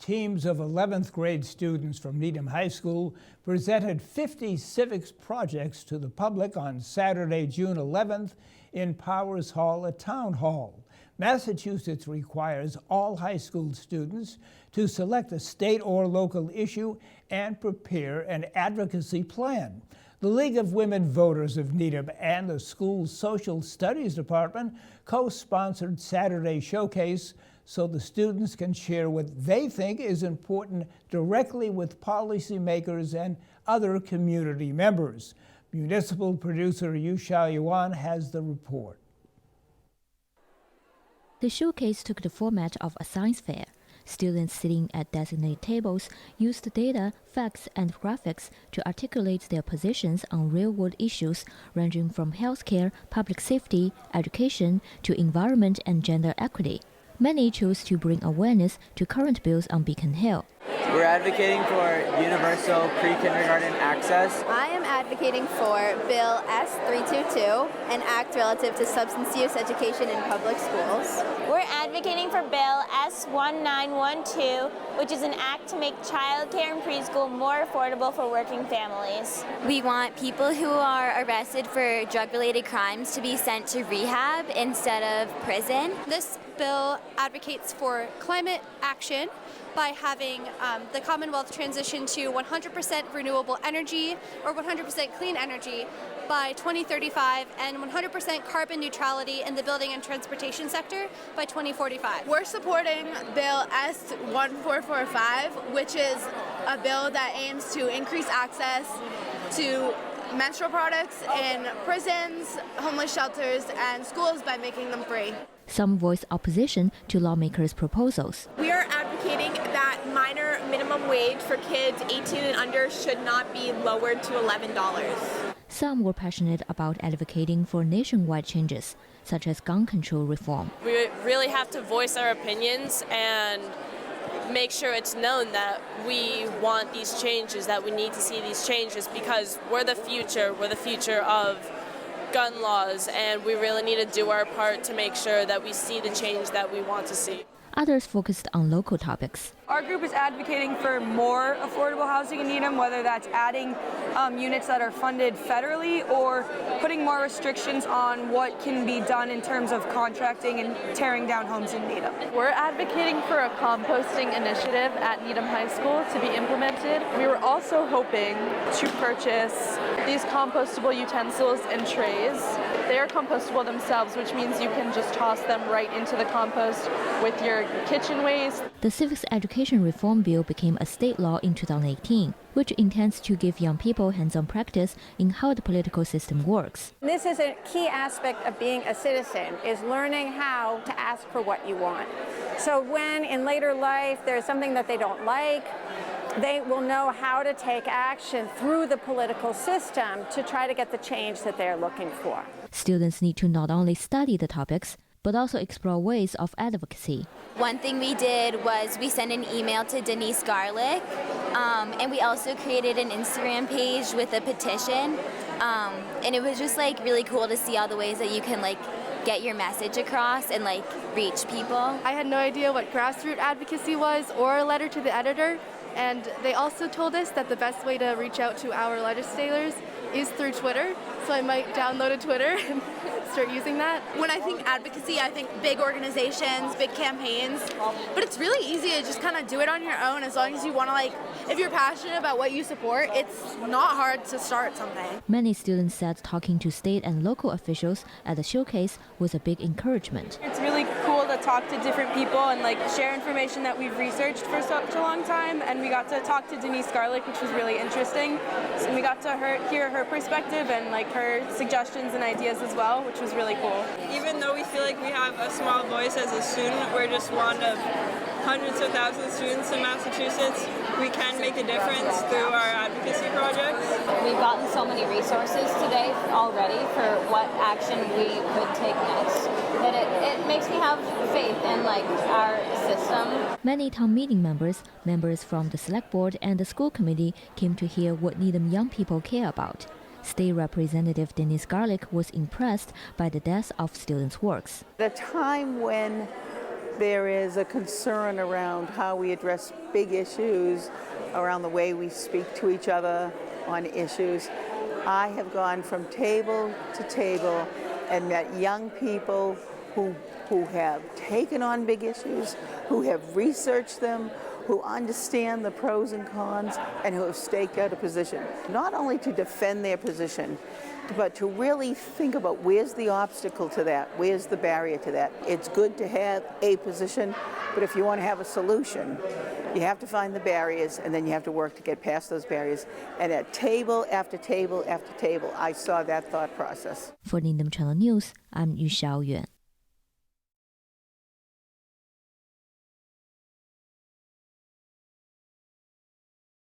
teams of 11th grade students from Needham High School presented 50 civics projects to the public on Saturday, June 11th in Powers Hall at Town Hall. Massachusetts requires all high school students to select a state or local issue and prepare an advocacy plan. The League of Women Voters of Needham and the school's Social Studies Department co-sponsored Saturday Showcase so the students can share what they think is important directly with policymakers and other community members. Municipal producer Yu Xiaoyuan has the report. The showcase took the format of a science fair. Students sitting at designated tables used data, facts, and graphics to articulate their positions on real-world issues ranging from healthcare, public safety, education, to environment and gender equity. Many chose to bring awareness to current bills on Beacon Hill. We're advocating for universal pre-kindergarten access. I am advocating for Bill S-322, an act relative to substance use education in public schools. We're advocating for Bill S-1912, which is an act to make childcare and preschool more affordable for working families. We want people who are arrested for drug-related crimes to be sent to rehab instead of prison. This bill advocates for climate action by having the Commonwealth transition to 100% renewable energy or 100% clean energy by 2035 and 100% carbon neutrality in the building and transportation sector by 2045. We're supporting Bill S-1445, which is a bill that aims to increase access to menstrual products in prisons, homeless shelters, and schools by making them free. Some voiced opposition to lawmakers' proposals. We are advocating that minor minimum wage for kids 18 and under should not be lowered to $11. Some were passionate about advocating for nationwide changes, such as gun control reform. We really have to voice our opinions and make sure it's known that we want these changes, that we need to see these changes because we're the future of gun laws, and we really need to do our part to make sure that we see the change that we want to see. Others focused on local topics. Our group is advocating for more affordable housing in Needham, whether that's adding units that are funded federally or putting more restrictions on what can be done in terms of contracting and tearing down homes in Needham. We're advocating for a composting initiative at Needham High School to be implemented. We were also hoping to purchase these compostable utensils and trays. They are compostable themselves, which means you can just toss them right into the compost with your kitchen waste. The Civics Education Reform Bill became a state law in 2018, which intends to give young people hands-on practice in how the political system works. This is a key aspect of being a citizen, is learning how to ask for what you want. So when in later life there's something that they don't like, they will know how to take action through the political system to try to get the change that they're looking for. Students need to not only study the topics, but also explore ways of advocacy. One thing we did was we sent an email to Denise Garlick, and we also created an Instagram page with a petition, and it was just really cool to see all the ways that you can get your message across and reach people. I had no idea what grassroots advocacy was or a letter to the editor, and they also told us that the best way to reach out to our legislators is through Twitter, so I might download a Twitter and start using that. When I think advocacy, I think big organizations, big campaigns, but it's really easy to just kind of do it on your own as long as you want to, if you're passionate about what you support, it's not hard to start something. Many students said talking to state and local officials at the showcase was a big encouragement. It's really cool to talk to different people and share information that we've researched for such a long time, and we got to talk to Denise Garlick, which was really interesting, and we got to hear her perspective and her suggestions and ideas as well, which was really cool. Even though we feel like we have a small voice as a student, we're just one of hundreds of thousands of students in Massachusetts. We can make a difference through our advocacy projects. We've gotten so many resources today already for what action we could take next that it makes me have faith in our system. Many town meeting members from the select board and the school committee came to hear what Needham young people care about. State Representative Denise Garlick was impressed by the depth of students' works. The time when there is a concern around how we address big issues, around the way we speak to each other on issues. I have gone from table to table and met young people who have taken on big issues, who have researched them, who understand the pros and cons, and who have staked out a position, not only to defend their position, but to really think about where's the obstacle to that, where's the barrier to that. It's good to have a position, but if you want to have a solution, you have to find the barriers, and then you have to work to get past those barriers. And at table after table after table, I saw that thought process. For Needham Channel News, I'm Yu Xiaoyuan.